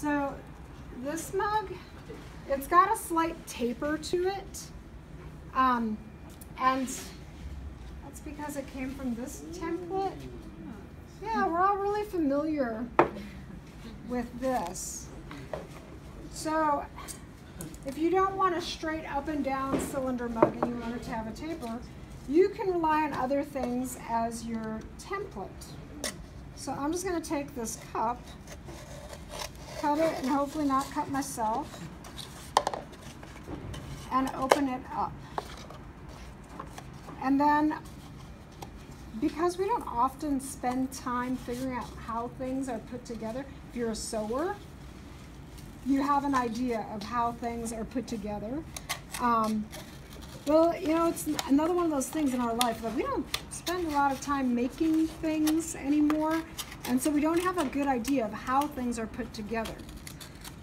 So this mug, it's got a slight taper to it. And that's because it came from this template. Yeah, we're all really familiar with this. So if you don't want a straight up and down cylinder mug and you want it to have a taper, you can rely on other things as your template. So I'm just going to take this cup, cut it, and hopefully not cut myself, and open it up. And then, because we don't often spend time figuring out how things are put together, if you're a sewer, you have an idea of how things are put together. Well, you know, it's another one of those things in our life that we don't spend a lot of time making things anymore, and so we don't have a good idea of how things are put together.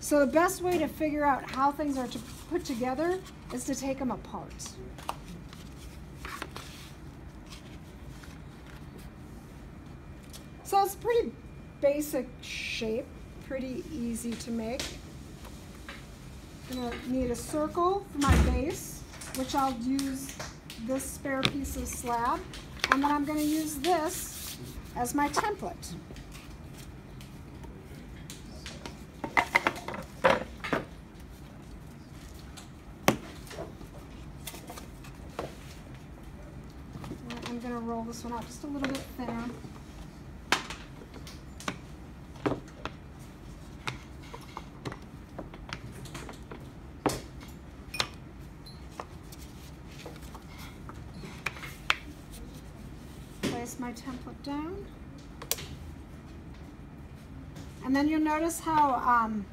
So the best way to figure out how things are put together is to take them apart. So it's a pretty basic shape, pretty easy to make. I'm gonna need a circle for my base, which I'll use this spare piece of slab, and then I'm gonna use this as my template. I'm gonna roll this one out just a little bit thinner. Place my template down. And then you'll notice how I'm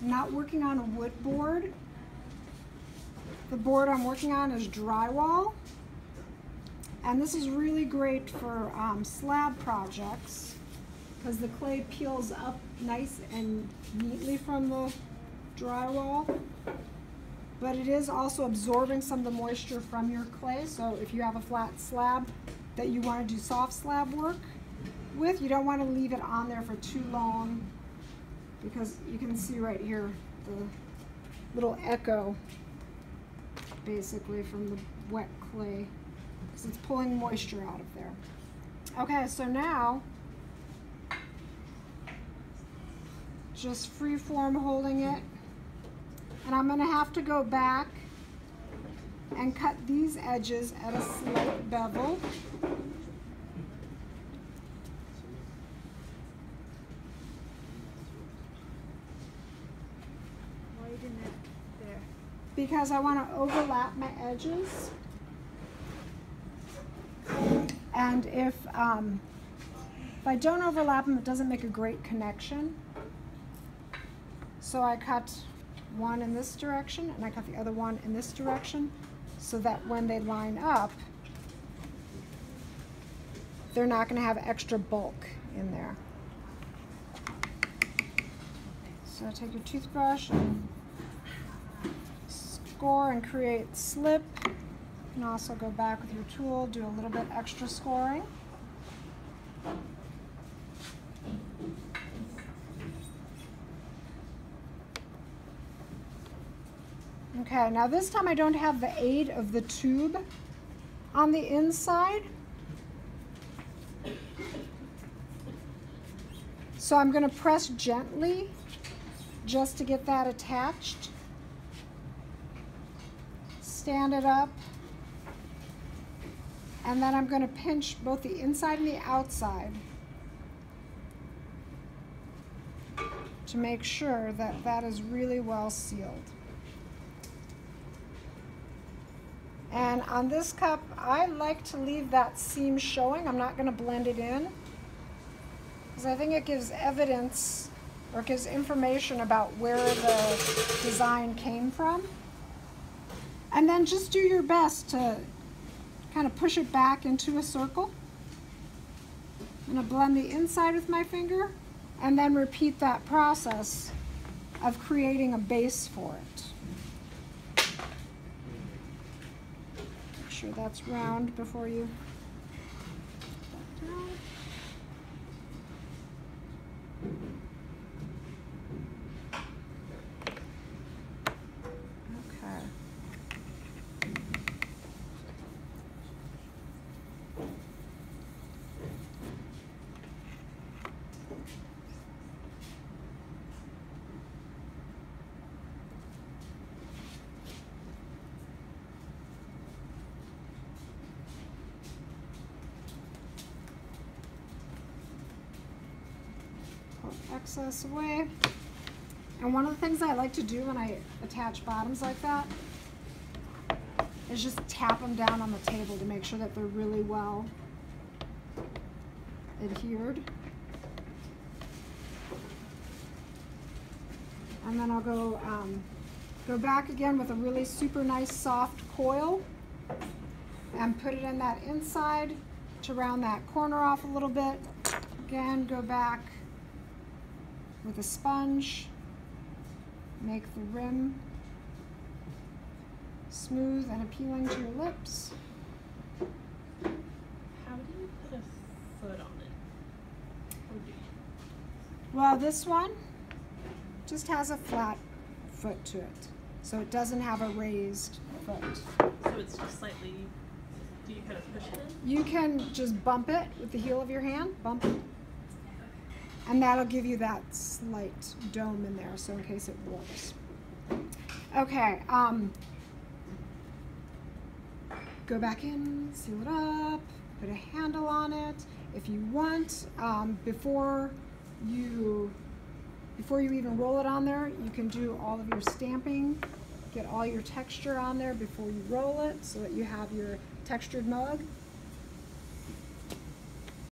not working on a wood board. The board I'm working on is drywall. And this is really great for slab projects because the clay peels up nice and neatly from the drywall. But it is also absorbing some of the moisture from your clay. So if you have a flat slab that you want to do soft slab work with, you don't want to leave it on there for too long, because you can see right here the little echo basically from the wet clay, because it's pulling moisture out of there. Okay, so now just free form holding it, and I'm going to have to go back and cut these edges at a slight bevel. Why didn't it there? Because I want to overlap my edges. And if I don't overlap them, it doesn't make a great connection. So I cut one in this direction, and I cut the other one in this direction, so that when they line up, they're not going to have extra bulk in there. So take your toothbrush and score and create slip. You can also go back with your tool, do a little bit extra scoring. Okay, now this time I don't have the aid of the tube on the inside. So I'm going to press gently just to get that attached. Stand it up. And then I'm going to pinch both the inside and the outside to make sure that that is really well sealed. And on this cup, I like to leave that seam showing. I'm not going to blend it in, because I think it gives evidence or gives information about where the design came from. And then just do your best to kind of push it back into a circle. I'm going to blend the inside with my finger and then repeat that process of creating a base for it. Make sure that's round before you put that down. excess away. And one of the things I like to do when I attach bottoms like that is just tap them down on the table to make sure that they're really well adhered. And then I'll go back again with a really super nice soft coil and put it in that inside to round that corner off a little bit. Again, go back with a sponge, make the rim smooth and appealing to your lips. How do you put a foot on it? Or do you? Well, this one just has a flat foot to it, so it doesn't have a raised foot. So it's just slightly, do you kind of push it in? You can just bump it with the heel of your hand, bump it, and that'll give you that slight dome in there, so in case it warps. Okay, go back in, seal it up, put a handle on it. If you want, before you even roll it on there, you can do all of your stamping, get all your texture on there before you roll it so that you have your textured mug.